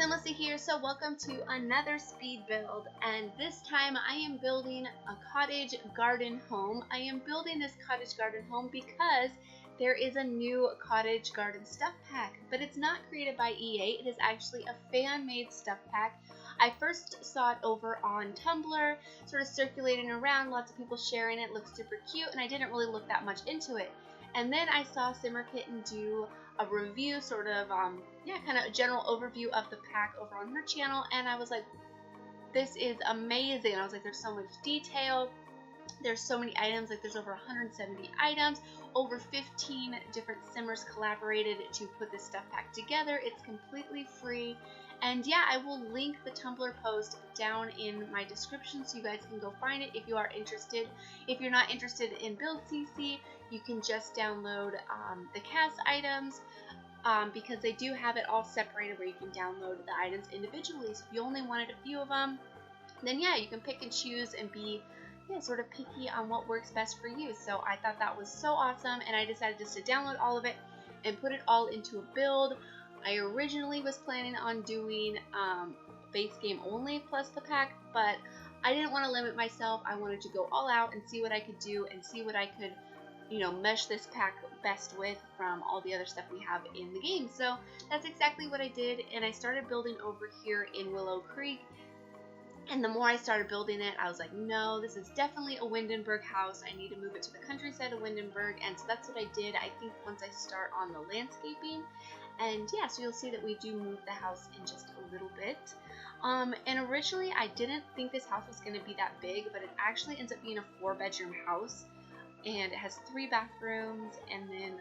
SimLicy here. So welcome to another speed build, and this time I am building a cottage garden home. I am building this cottage garden home because there is a new cottage garden stuff pack, but it's not created by EA. It is actually a fan-made stuff pack. I first saw it over on Tumblr, sort of circulating around, lots of people sharing it, looks super cute, and I didn't really look that much into it. And then I saw Simmer Kitten do a review, sort of, kind of a general overview of the pack over on her channel, and I was like, this is amazing. I was like, there's so much detail, there's so many items, like there's over 170 items, over 15 different Simmers collaborated to put this stuff pack together. It's completely free, and yeah, I will link the Tumblr post down in my description so you guys can go find it if you are interested. If you're not interested in Build CC, you can just download the cast items because they do have it all separated where you can download the items individually. So if you only wanted a few of them, then yeah, you can pick and choose and be sort of picky on what works best for you. So I thought that was so awesome, and I decided just to download all of it and put it all into a build. I originally was planning on doing base game only plus the pack, but I didn't want to limit myself. I wanted to go all out and see what I could do and see what I could, mesh this pack best with from all the other stuff we have in the game. So that's exactly what I did, and I started building over here in Willow Creek. And the more I started building it, I was like, no, this is definitely a Windenburg house. I need to move it to the countryside of Windenburg. And so that's what I did. I think once I start on the landscaping. And yeah, so you'll see that we do move the house in just a little bit. And originally I didn't think this house was going to be that big, but it actually ends up being a 4-bedroom house. And it has 3 bathrooms and then,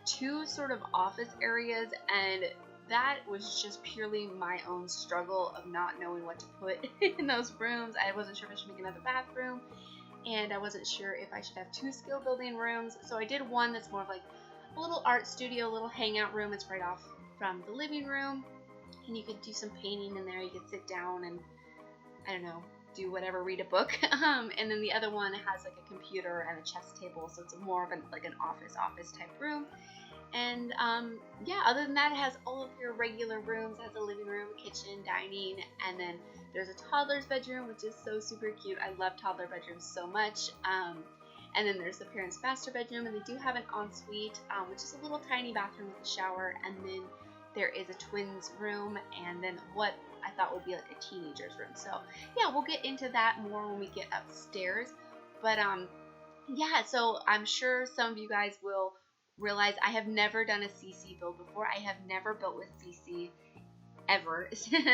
2 sort of office areas. And that was just purely my own struggle of not knowing what to put in those rooms. I wasn't sure if I should make another bathroom, and I wasn't sure if I should have 2 skill building rooms. So I did one that's more of like a little art studio, a little hangout room. It's right off from the living room, and you could do some painting in there. You could sit down and, I don't know, do whatever, read a book. And then the other one has like a computer and a chess table, so it's more of an office type room. And other than that, it has all of your regular rooms. It has a living room, kitchen, dining, and then there's a toddler's bedroom, which is so super cute. I love toddler bedrooms so much. And then there's the parents' master bedroom, and they do have an ensuite, which is a little tiny bathroom with a shower. And then there is a twins room, and then what I thought would be like a teenager's room. So yeah, we'll get into that more when we get upstairs. But so I'm sure some of you guys will realize I have never done a CC build before. I have never built with CC ever.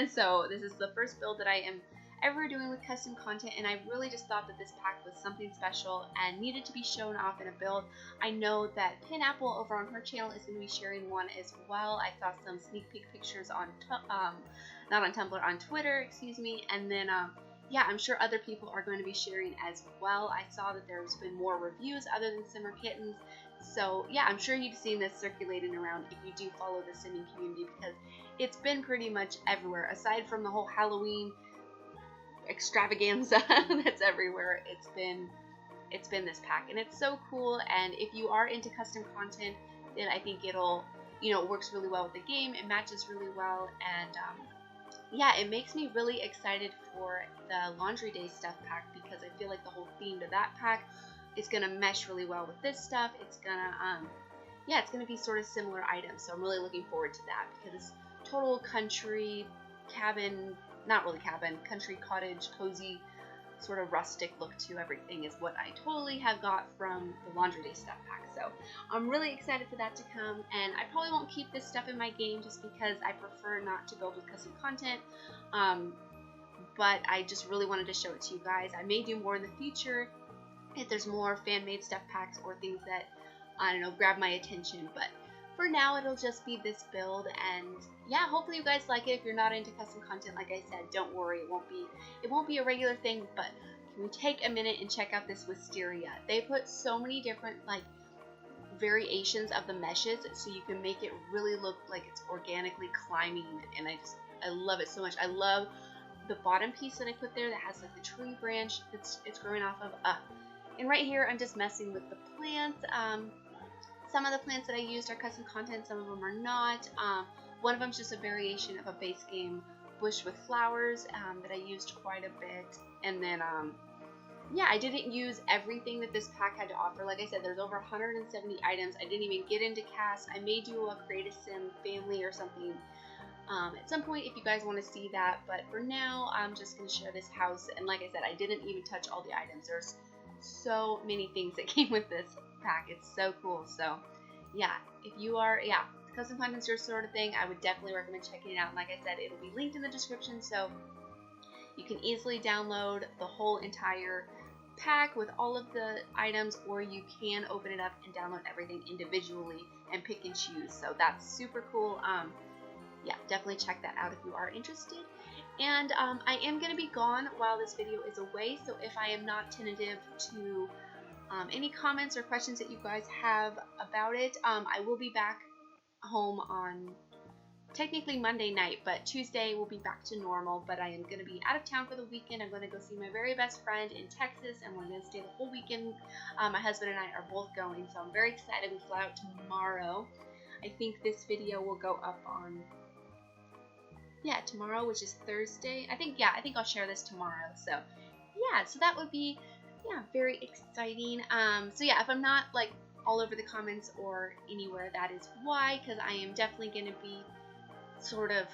So this is the first build that I am ever doing with custom content, and I really just thought that this pack was something special and needed to be shown off in a build. I know that Pineapple over on her channel is going to be sharing one as well. I saw some sneak peek pictures on not on Tumblr, on Twitter, excuse me, and then I'm sure other people are going to be sharing as well. I saw that there's been more reviews other than Simmer Kittens. So yeah, I'm sure you've seen this circulating around if you do follow the simming community, because it's been pretty much everywhere. Aside from the whole Halloween extravaganza that's everywhere, it's been this pack, and it's so cool. And if you are into custom content, then I think it'll, it works really well with the game. It matches really well, and it makes me really excited for the Laundry Day stuff pack, because I feel like the whole theme to that pack is gonna mesh really well with this stuff. It's gonna it's gonna be sort of similar items, so I'm really looking forward to that, because it's total country cabin, not really cabin, country cottage, cozy, sort of rustic look to everything is what I totally have got from the Laundry Day stuff pack. So I'm really excited for that to come, and I probably won't keep this stuff in my game just because I prefer not to build with custom content. But I just really wanted to show it to you guys. I may do more in the future if there's more fan-made stuff packs or things that, I don't know, grab my attention. But for now, it'll just be this build, and yeah, hopefully you guys like it. If you're not into custom content, like I said, don't worry, it won't be a regular thing. But can we take a minute and check out this wisteria? They put so many different variations of the meshes, so you can make it really look like it's organically climbing, and I love it so much. I love the bottom piece that I put there that has like the tree branch it's growing off of. And right here, I'm just messing with the plants. Some of the plants that I used are custom content, some of them are not. One of them is just a variation of a base game bush with flowers that I used quite a bit. And then, yeah, I didn't use everything that this pack had to offer. Like I said, there's over 170 items. I didn't even get into cast. I may do a Create a Sim family or something at some point if you guys want to see that. But for now, I'm just going to share this house. And like I said, I didn't even touch all the items. There's so many things that came with this pack. It's so cool. So yeah, if you are, custom content's your sort of thing, I would definitely recommend checking it out. And like I said, it'll be linked in the description, so you can easily download the whole entire pack with all of the items, or you can open it up and download everything individually and pick and choose. So that's super cool. Yeah, definitely check that out if you are interested. And I am going to be gone while this video is away, so if I am not tentative to any comments or questions that you guys have about it, I will be back home on technically Monday night, but Tuesday we'll be back to normal. But I am going to be out of town for the weekend. I'm going to go see my very best friend in Texas, and we're going to stay the whole weekend. My husband and I are both going, so I'm very excited. We fly out tomorrow. I think this video will go up on, tomorrow, which is Thursday. I think I'll share this tomorrow. So yeah, so that would be very exciting. So yeah, if I'm not like all over the comments or anywhere, that is why, because I am definitely going to be sort of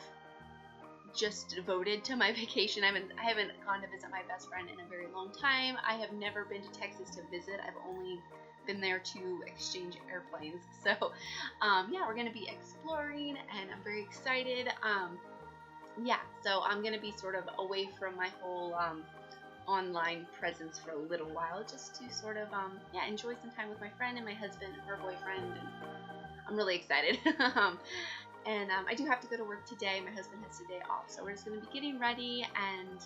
just devoted to my vacation. I haven't gone to visit my best friend in a very long time. I have never been to Texas to visit. I've only been there to exchange airplanes. So yeah, we're going to be exploring, and I'm very excited. Yeah, so I'm going to be sort of away from my whole online presence for a little while, just to sort of enjoy some time with my friend and my husband and her boyfriend, and I'm really excited. And I do have to go to work today. My husband has today off, so we're just going to be getting ready and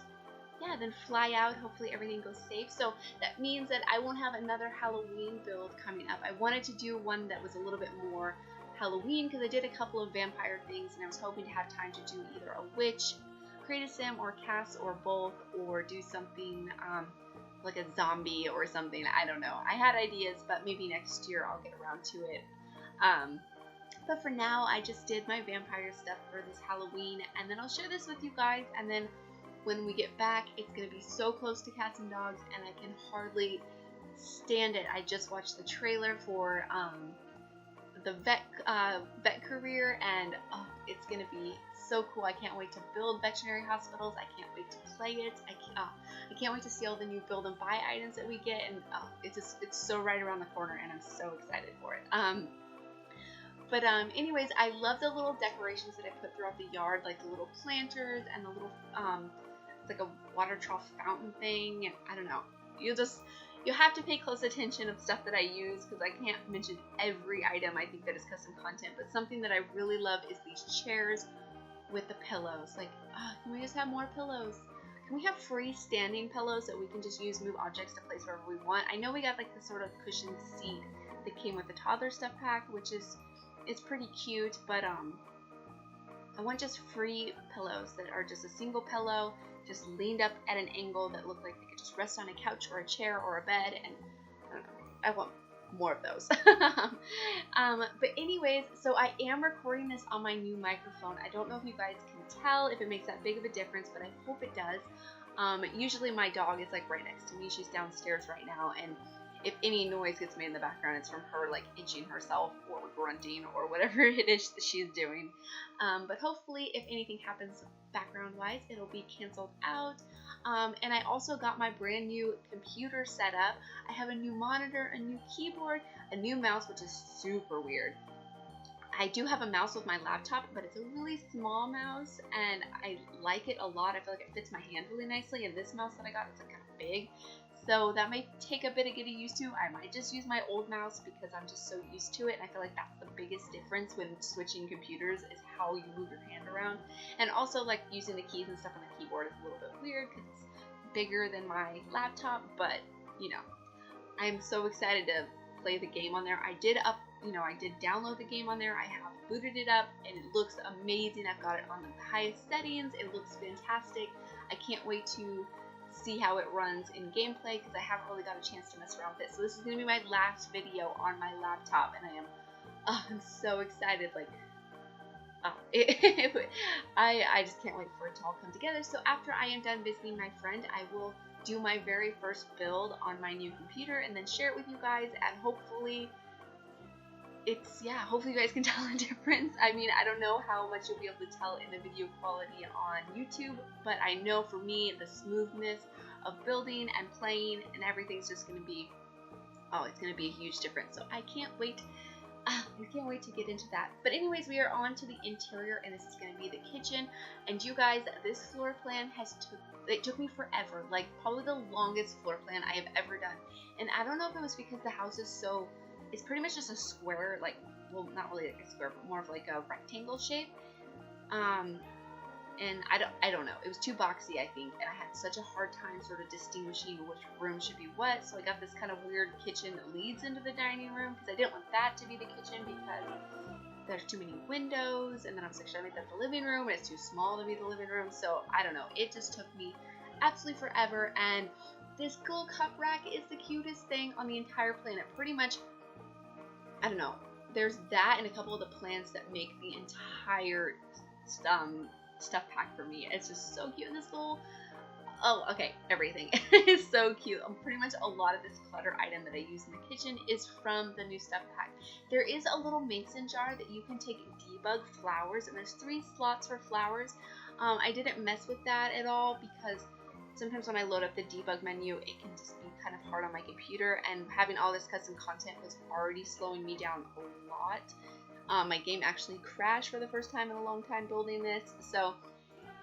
then fly out. Hopefully everything goes safe. So that means that I won't have another Halloween build coming up. I wanted to do one that was a little bit more Halloween because I did a couple of vampire things, and I was hoping to have time to do either a witch, Create a Sim, or cast, or both, or do something like a zombie or something. I don't know. I had ideas, but maybe next year I'll get around to it. But for now, I just did my vampire stuff for this Halloween, and then I'll share this with you guys. And then when we get back, it's going to be so close to cats and dogs, and I can hardly stand it. I just watched the trailer for the vet career, and it's going to be so cool. I can't wait to build veterinary hospitals. I can't wait to play it. I can't wait to see all the new build and buy items that we get, and it's so right around the corner, and I'm so excited for it. But anyways, I love the little decorations that I put throughout the yard, like the little planters and the little it's like a water trough fountain thing. And I don't know, you'll have to pay close attention of stuff that I use, because I can't mention every item I think that is custom content. But something that I really love is these chairs with the pillows. Like, can we just have more pillows? Can we have freestanding pillows that we can just use, move objects to place wherever we want? I know we got like the sort of cushioned seat that came with the Toddler stuff pack, which is pretty cute, but I want just free pillows that are just a single pillow, just leaned up at an angle that look like they could just rest on a couch or a chair or a bed, and I want more of those. But anyways, so I am recording this on my new microphone. I don't know if you guys can tell if it makes that big of a difference, but I hope it does. Usually my dog is like right next to me. She's downstairs right now, and if any noise gets made in the background, it's from her like itching herself or grunting or whatever it is that she's doing. But hopefully if anything happens background wise, it'll be canceled out. And I also got my brand new computer set up. I have a new monitor, a new keyboard, a new mouse, which is super weird. I do have a mouse with my laptop, but it's a really small mouse, and I like it a lot. I feel like it fits my hand really nicely, and this mouse that I got is like kind of big. So that might take a bit of getting used to. I might just use my old mouse because I'm just so used to it, and I feel like that's the biggest difference when switching computers is how you move your hand around. And also like using the keys and stuff on the keyboard is a little bit weird because it's bigger than my laptop, but you know, I'm so excited to play the game on there. I did download the game on there. I have booted it up, and it looks amazing. I've got it on the highest settings. It looks fantastic. I can't wait to see how it runs in gameplay because I haven't really got a chance to mess around with it. So this is going to be my last video on my laptop, and I'm so excited. Like, I just can't wait for it to all come together. So after I am done visiting my friend, I will do my very first build on my new computer and then share it with you guys, and hopefully hopefully you guys can tell a difference. I mean, I don't know how much you'll be able to tell in the video quality on YouTube, but I know for me, the smoothness of building and playing and everything's just going to be, it's going to be a huge difference. So I can't wait. I can't wait to get into that. But anyways, we are on to the interior, and this is going to be the kitchen. And you guys, this floor plan it took me forever, like probably the longest floor plan I have ever done. And I don't know if it was because the house is it's pretty much just a square, like, well, not really like a square, but more of like a rectangle shape. And I don't know. It was too boxy, I think, and I had such a hard time sort of distinguishing which room should be what. So I got this kind of weird kitchen that leads into the dining room, because I didn't want that to be the kitchen because there's too many windows. And then I was like, should I make that the living room? And it's too small to be the living room. So I don't know. It just took me absolutely forever. And this little cup rack is the cutest thing on the entire planet. Pretty much, I don't know. There's that and a couple of the plants that make the entire stuff pack for me. It's just so cute. And this little, everything is so cute. Pretty much a lot of this clutter item that I use in the kitchen is from the new stuff pack. There is a little mason jar that you can take debug flowers, and there's 3 slots for flowers. I didn't mess with that at all because sometimes when I load up the debug menu, it can just be kind of hard on my computer, and having all this custom content was already slowing me down a lot. My game actually crashed for the first time in a long time building this. So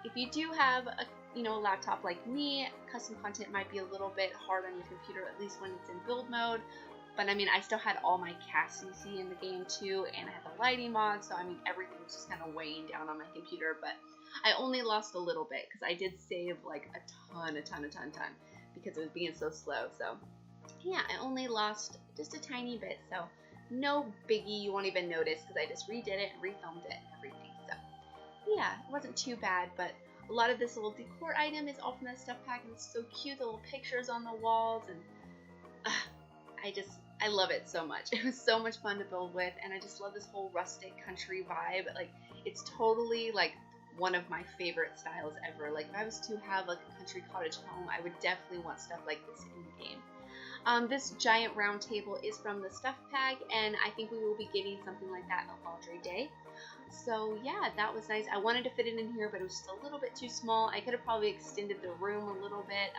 if you do have a laptop like me, custom content might be a little bit hard on your computer, at least when it's in build mode. But I mean, I still had all my cast CC in the game too, and I had the lighting mod, so I mean, everything was just kind of weighing down on my computer. But I only lost a little bit because I did save like a ton because it was being so slow. So yeah, I only lost just a tiny bit, so no biggie. You won't even notice because I just redid it and refilmed it and everything. So yeah, it wasn't too bad. But a lot of this little decor item is all from that stuff pack, and it's so cute. The little pictures on the walls, and I love it so much. It was so much fun to build with, and I just love this whole rustic country vibe. Like, it's totally like one of my favorite styles ever. Like, if I was to have like a country cottage home, I would definitely want stuff like this in the game. This giant round table is from the stuff pack, and I think we will be getting something like that on laundry day. So yeah, that was nice. I wanted to fit it in here, but it was just a little bit too small. I could have probably extended the room a little bit,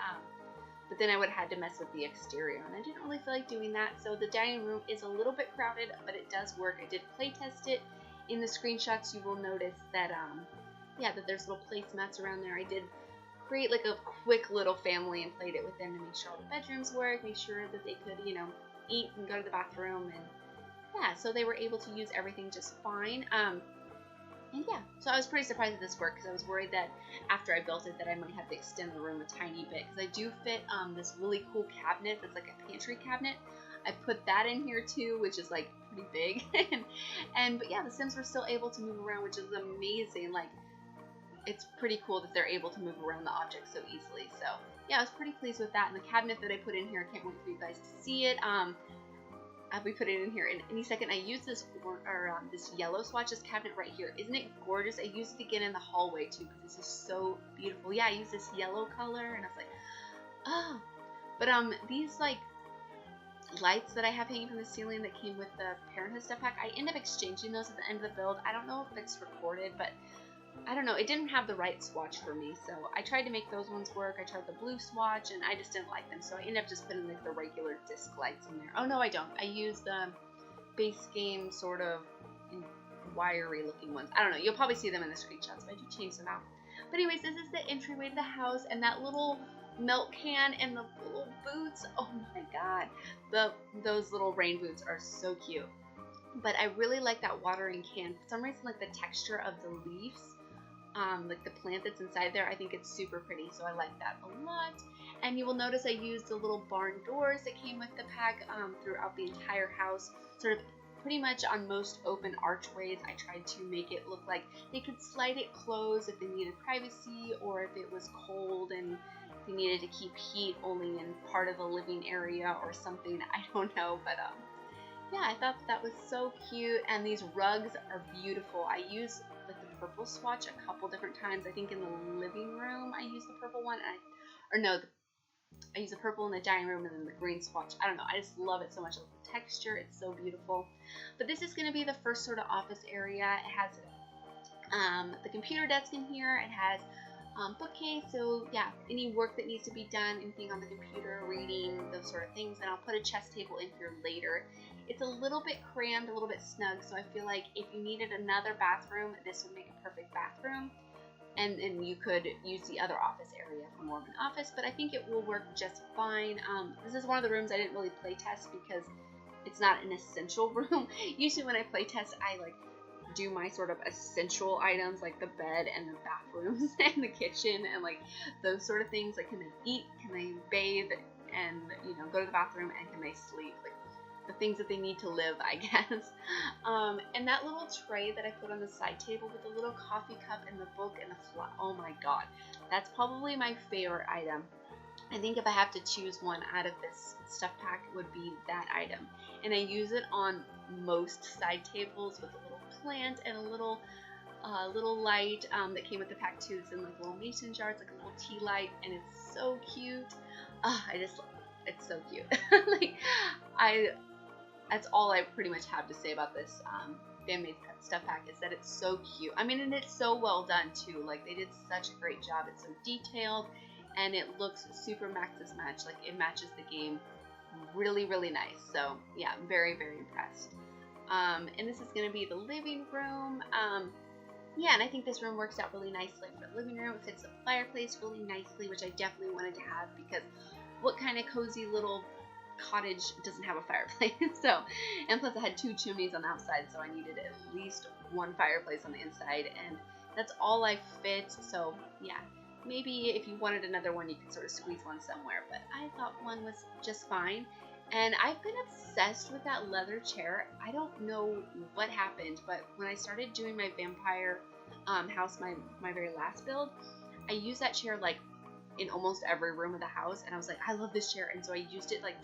but then I would have had to mess with the exterior, and I didn't really feel like doing that. So the dining room is a little bit crowded, but it does work. I did play test it. In the screenshots, you will notice that that there's little placemats around there. I did create like a quick little family and played it with them to make sure all the bedrooms work, make sure that they could, eat and go to the bathroom, and yeah, so they were able to use everything just fine. And yeah, so I was pretty surprised that this worked, because I was worried that after I built it that I might have to extend the room a tiny bit, because I do fit this really cool cabinet that's like a pantry cabinet. I put that in here too, which is like pretty big. But yeah, the Sims were still able to move around, which is amazing. Like, it's pretty cool that they're able to move around the objects so easily. So yeah, I was pretty pleased with that. And the cabinet that I put in here, I can't wait for you guys to see it. I'll be putting it in here in any second. I used this this yellow swatch, this cabinet right here. Isn't it gorgeous? I used it again in the hallway too, because this is so beautiful. Yeah, I used this yellow color, and I was like, oh. But these like lights that I have hanging from the ceiling that came with the Parenthood stuff pack, I end up exchanging those at the end of the build. I don't know if it's recorded, but I don't know. It didn't have the right swatch for me, so I tried to make those ones work. I tried the blue swatch, and I just didn't like them, so I ended up just putting like the regular disc lights in there. Oh no, I don't. I use the base game sort of wiry looking ones. I don't know. You'll probably see them in the screenshots, but I do change them out. But anyways, this is the entryway to the house, and that little milk can and the little boots. Oh my god, those little rain boots are so cute. But I really like that watering can. For some reason, like the texture of the leaves, like the plant that's inside there, I think it's super pretty, so I like that a lot. And you will notice I used the little barn doors that came with the pack throughout the entire house, sort of pretty much on most open archways. I tried to make it look like they could slide it closed if they needed privacy, or if it was cold and they needed to keep heat only in part of the living area or something. I don't know, but yeah, I thought that was so cute. And these rugs are beautiful. I use like purple swatch a couple different times. I think in the living room I used the purple one, I use the purple in the dining room and then the green swatch. I don't know. I just love it so much. I love the texture. It's so beautiful. But this is going to be the first sort of office area. It has the computer desk in here. It has bookcase. So yeah, any work that needs to be done, anything on the computer, reading, those sort of things. And I'll put a chess table in here later. It's a little bit crammed, a little bit snug. So I feel like if you needed another bathroom, this would make a perfect bathroom. And you could use the other office area for more of an office, but I think it will work just fine. This is one of the rooms I didn't really play test because it's not an essential room. Usually when I play test, I like do my sort of essential items like the bed and the bathrooms and the kitchen and like those sort of things. Like, can they eat? Can they bathe? And go to the bathroom, and can they sleep? Like the things that they need to live, I guess. And that little tray that I put on the side table with the little coffee cup and the book and the oh my god, that's probably my favorite item. I think if I have to choose one out of this stuff pack, it would be that item. And I use it on most side tables with a little plant and a little light that came with the pack too. It's in like little mason jars, like a little tea light, and it's so cute. It's so cute. Like that's all I pretty much have to say about this fan-made stuff pack, is that it's so cute. I mean, and it's so well done too. Like, they did such a great job. It's so detailed, and it looks super Maxis match. Like, it matches the game really, really nice. So yeah, I'm very, very impressed. And this is going to be the living room. Yeah, and I think this room works out really nicely for the living room. It fits the fireplace really nicely, which I definitely wanted to have, because what kind of cozy little cottage doesn't have a fireplace? So, and plus I had 2 chimneys on the outside, so I needed at least 1 fireplace on the inside, and that's all I fit. So yeah, maybe if you wanted another one, you could sort of squeeze one somewhere, but I thought 1 was just fine. And I've been obsessed with that leather chair. I don't know what happened, but when I started doing my vampire house, my very last build, I used that chair like in almost every room of the house, and I was like, I love this chair. And so I used it like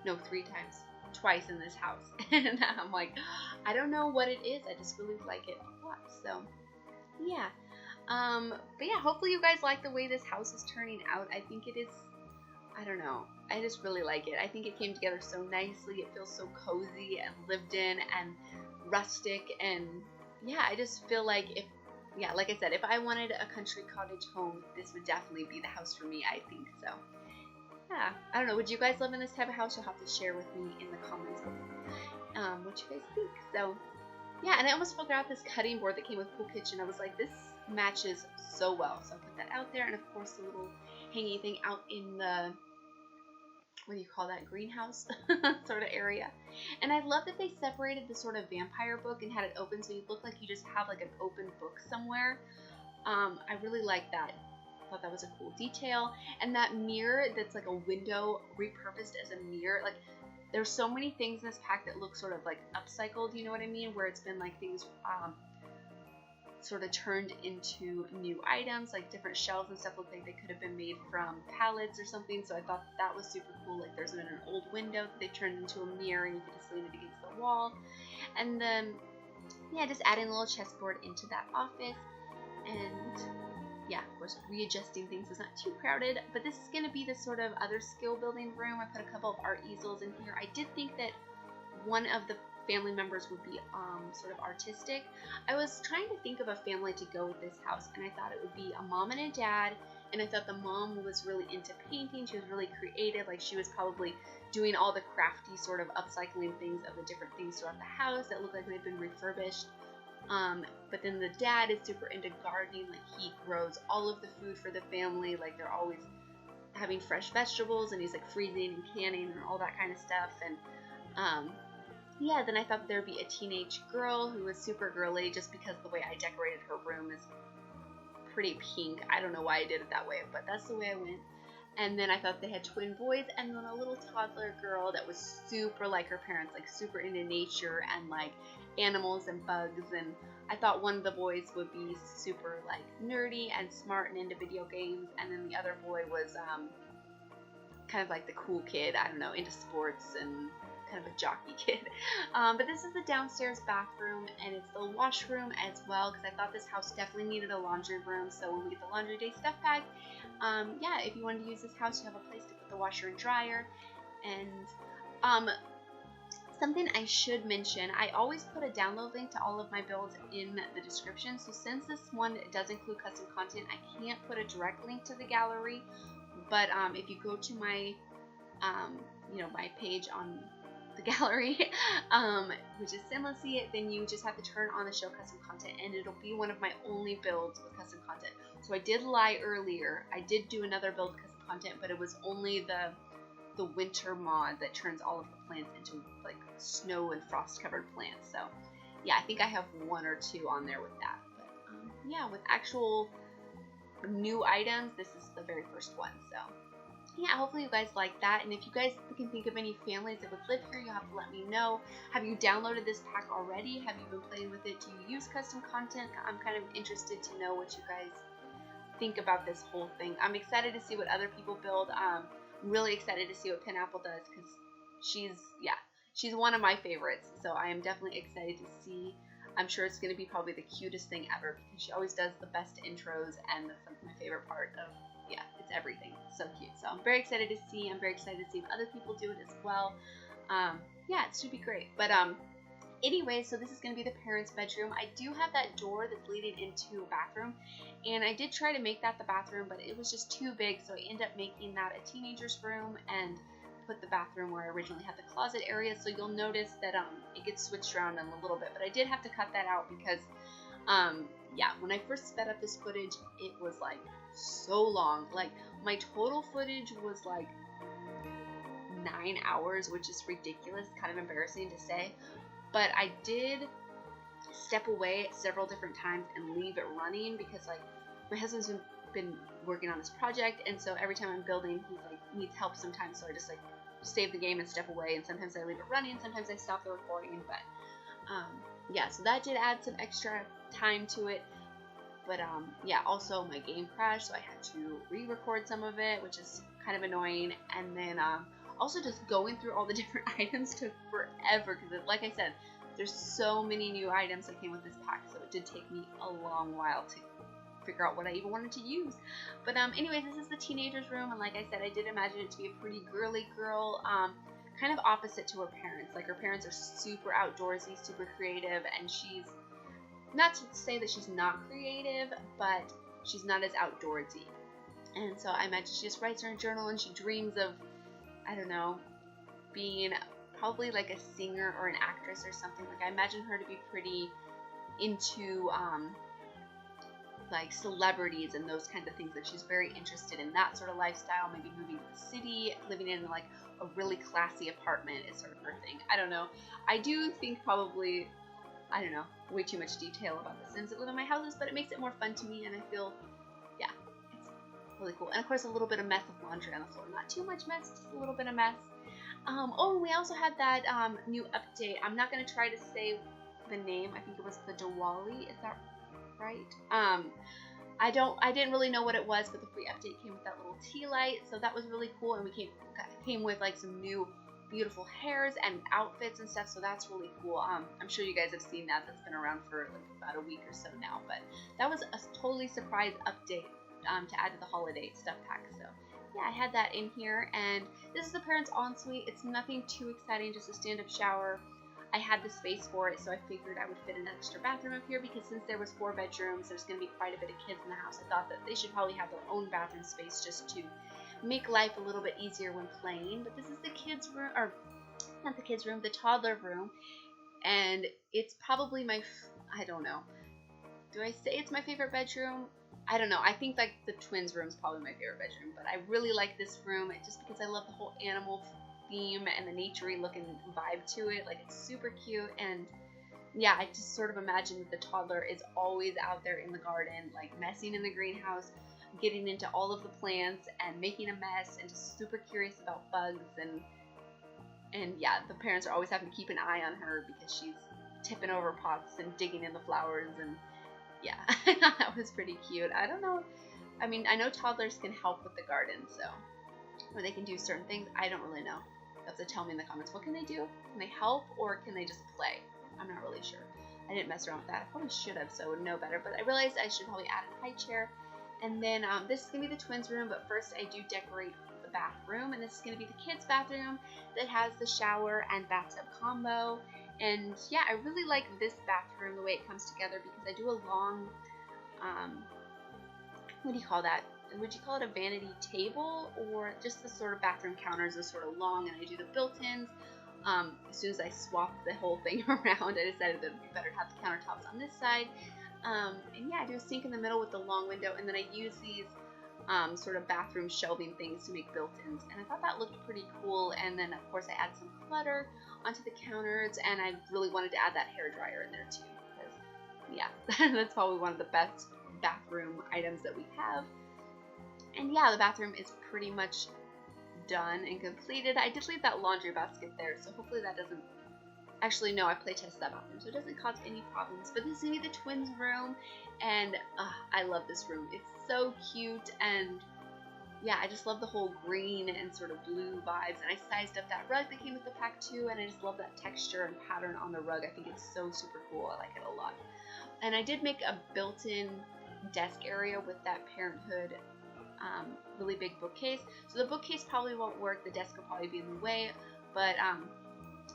3 times, twice in this house. And I'm like, I don't know what it is, I just really like it a lot. So yeah, but yeah, hopefully you guys like the way this house is turning out. I think it is, I don't know, I just really like it. I think it came together so nicely. It feels so cozy and lived in and rustic, and yeah, I just feel like like I said, if I wanted a country cottage home, this would definitely be the house for me, I think. So yeah, I don't know, would you guys live in this type of house? You'll have to share with me in the comments what you guys think. So yeah, and I almost forgot this cutting board that came with Pool Kitchen. I was like, this matches so well, so I put that out there. And of course the little hanging thing out in the, what do you call that, greenhouse sort of area. And I love that they separated the sort of vampire book and had it open, so you look like you just have like an open book somewhere. I really like that. I thought that was a cool detail. And that mirror that's like a window repurposed as a mirror, like there's so many things in this pack that look sort of like upcycled, you know what I mean, where it's been like things sort of turned into new items, like different shelves and stuff look like they could have been made from pallets or something. So I thought that was super cool. Like, there's been an old window that they turned into a mirror, and you could just lean it against the wall. And then yeah, just adding a little chessboard into that office, and yeah, of course readjusting things so it's not too crowded. But this is going to be the sort of other skill building room. I put a couple of art easels in here. I did think that one of the family members would be sort of artistic. I was trying to think of a family to go with this house, and I thought it would be a mom and a dad, and I thought the mom was really into painting. She was really creative, like she was probably doing all the crafty sort of upcycling things of the different things throughout the house that looked like they'd been refurbished. But then the dad is super into gardening, like he grows all of the food for the family, like they're always having fresh vegetables, and he's like freezing and canning and all that kind of stuff. And yeah, then I thought there'd be a teenage girl who was super girly, just because the way I decorated her room is pretty pink. I don't know why I did it that way, but that's the way I went. And then I thought they had twin boys, and then a little toddler girl that was super like her parents, like super into nature and like animals and bugs. And I thought one of the boys would be super like nerdy and smart and into video games, and then the other boy was kind of like the cool kid, I don't know, into sports and kind of a jockey kid. But this is the downstairs bathroom, and it's the washroom as well, because I thought this house definitely needed a laundry room. So when we get the laundry day stuff pack, yeah, if you wanted to use this house, you have a place to put the washer and dryer. And something I should mention, I always put a download link to all of my builds in the description. So since this one does include custom content, I can't put a direct link to the gallery. But if you go to my, my page on the gallery, which is SimLicy, then you just have to turn on the show custom content, and it'll be one of my only builds with custom content. So I did lie earlier. I did do another build with custom content, but it was only the winter mod that turns all of the plants into like snow and frost covered plants. So yeah, I think I have 1 or 2 on there with that. But yeah, with actual new items, this is the very first one. So yeah, hopefully you guys like that. And if you guys can think of any families that would live here, you'll have to let me know. Have you downloaded this pack already? Have you been playing with it? Do you use custom content? I'm kind of interested to know what you guys think about this whole thing. I'm excited to see what other people build. I'm really excited to see what Pineapple does, because she's one of my favorites. So I am definitely excited to see. I'm sure it's going to be probably the cutest thing ever, because she always does the best intros, and my favorite part of, yeah, it's everything. It's so cute. So I'm very excited to see. I'm very excited to see if other people do it as well. Yeah, it should be great. But anyway, so this is going to be the parents' bedroom. I do have that door that's leading into a bathroom, and I did try to make that the bathroom, but it was just too big, so I ended up making that a teenager's room and put the bathroom where I originally had the closet area. So you'll notice that it gets switched around in a little bit, but I did have to cut that out because yeah, when I first sped up this footage, it was like so long. Like my total footage was like 9 hours, which is ridiculous, kind of embarrassing to say. But I did step away several different times and leave it running, because like my husband's been working on this project, and so every time I'm building, he's like needs help sometimes, so I just like save the game and step away, and sometimes I leave it running, sometimes I stop the recording. But yeah, so that did add some extra time to it. But yeah, also my game crashed, so I had to re-record some of it, which is kind of annoying. And then also just going through all the different items took forever, because like I said, there's so many new items that came with this pack, so it did take me a long while to figure out what I even wanted to use. But anyways, this is the teenager's room, and like I said, I did imagine it to be a pretty girly girl, kind of opposite to her parents. Like her parents are super outdoorsy, super creative, and she's, not to say that she's not creative, but she's not as outdoorsy. And so I imagine she just writes in her journal, and she dreams of, I don't know, being probably like a singer or an actress or something. Like I imagine her to be pretty into like celebrities and those kinds of things. Like she's very interested in that sort of lifestyle, maybe moving to the city, living in like a really classy apartment is sort of her thing. I don't know. I do think probably, I don't know, way too much detail about the Sims that live in my houses, but it makes it more fun to me, and I feel, yeah, it's really cool. And of course, a little bit of mess of laundry on the floor. Not too much mess, just a little bit of mess. Oh, we also had that new update. I'm not going to try to say the name. I think it was the Diwali. Is that right? I didn't really know what it was, but the free update came with that little tea light, so that was really cool. And we came with like some new beautiful hairs and outfits and stuff, so that's really cool. I'm sure you guys have seen that. That's been around for like about a week or so now, but that was a totally surprise update to add to the holiday stuff pack. So yeah, I had that in here, and this is the parents' ensuite. It's nothing too exciting, just a stand-up shower. I had the space for it, so I figured I would fit an extra bathroom up here, because since there was 4 bedrooms, there's going to be quite a bit of kids in the house. I thought that they should probably have their own bathroom space just to make life a little bit easier when playing. But this is the kids' room, or not the kids' room, the toddler room, and it's probably my, I don't know, do I say it's my favorite bedroom? I don't know. I think like the twins' room is probably my favorite bedroom, but I really like this room just because I love the whole animal theme and the naturey looking vibe to it. Like it's super cute, and yeah, I just sort of imagine that the toddler is always out there in the garden, like messing in the greenhouse, getting into all of the plants and making a mess, and just super curious about bugs, and yeah, the parents are always having to keep an eye on her because she's tipping over pots and digging in the flowers, and yeah, that was pretty cute. I don't know, I mean, I know toddlers can help with the garden, so, or they can do certain things. I don't really know. have to tell me in the comments. What can they do? Can they help, or can they just play? I'm not really sure. I didn't mess around with that. I probably should have, so I would know better, but I realized I should probably add a high chair. And then this is going to be the twins' room, but first I do decorate the bathroom, and this is going to be the kids' bathroom that has the shower and bathtub combo. And yeah, I really like this bathroom, the way it comes together, because I do a long, what do you call that? Would you call it a vanity table, or just the sort of bathroom counters are sort of long, and I do the built-ins. As soon as I swapped the whole thing around, I decided that it would be better to have the countertops on this side. And yeah, I do a sink in the middle with the long window, and then I use these sort of bathroom shelving things to make built-ins, and I thought that looked pretty cool. And then of course I add some clutter onto the counters, and I really wanted to add that hairdryer in there too, because yeah, that's probably one of the best bathroom items that we have. And yeah, the bathroom is pretty much done and completed. I did leave that laundry basket there, so hopefully that doesn't, actually no, I play test that bathroom, so it doesn't cause any problems. But this is gonna be the twins' room, and I love this room. It's so cute, and yeah, I just love the whole green and sort of blue vibes. And I sized up that rug that came with the pack too, and I just love that texture and pattern on the rug. I think it's so super cool. I like it a lot. And I did make a built-in desk area with that Parenthood really big bookcase. So the bookcase probably won't work. The desk will probably be in the way, but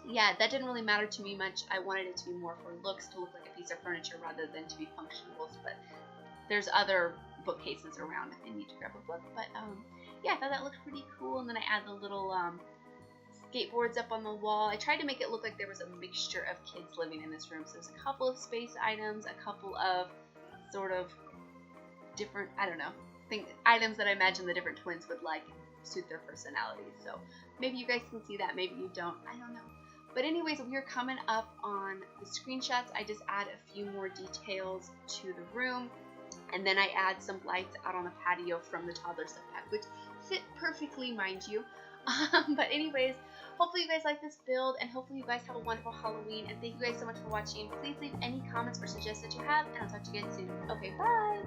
yeah, that didn't really matter to me much. I wanted it to be more for looks, to look like a piece of furniture rather than to be functional. But there's other bookcases around if I need to grab a book. But yeah, I thought that looked pretty cool. And then I add the little skateboards up on the wall. I tried to make it look like there was a mixture of kids living in this room. So there's a couple of space items, a couple of sort of different, I don't know, items that I imagine the different twins would like and suit their personalities. So maybe you guys can see that, maybe you don't, I don't know. But anyways, we are coming up on the screenshots. I just add a few more details to the room, and then I add some lights out on the patio from the Toddler stuff pack, which fit perfectly, mind you. But anyways, hopefully you guys like this build, and hopefully you guys have a wonderful Halloween, and thank you guys so much for watching. Please leave any comments or suggestions that you have, and I'll talk to you guys soon. Okay, bye!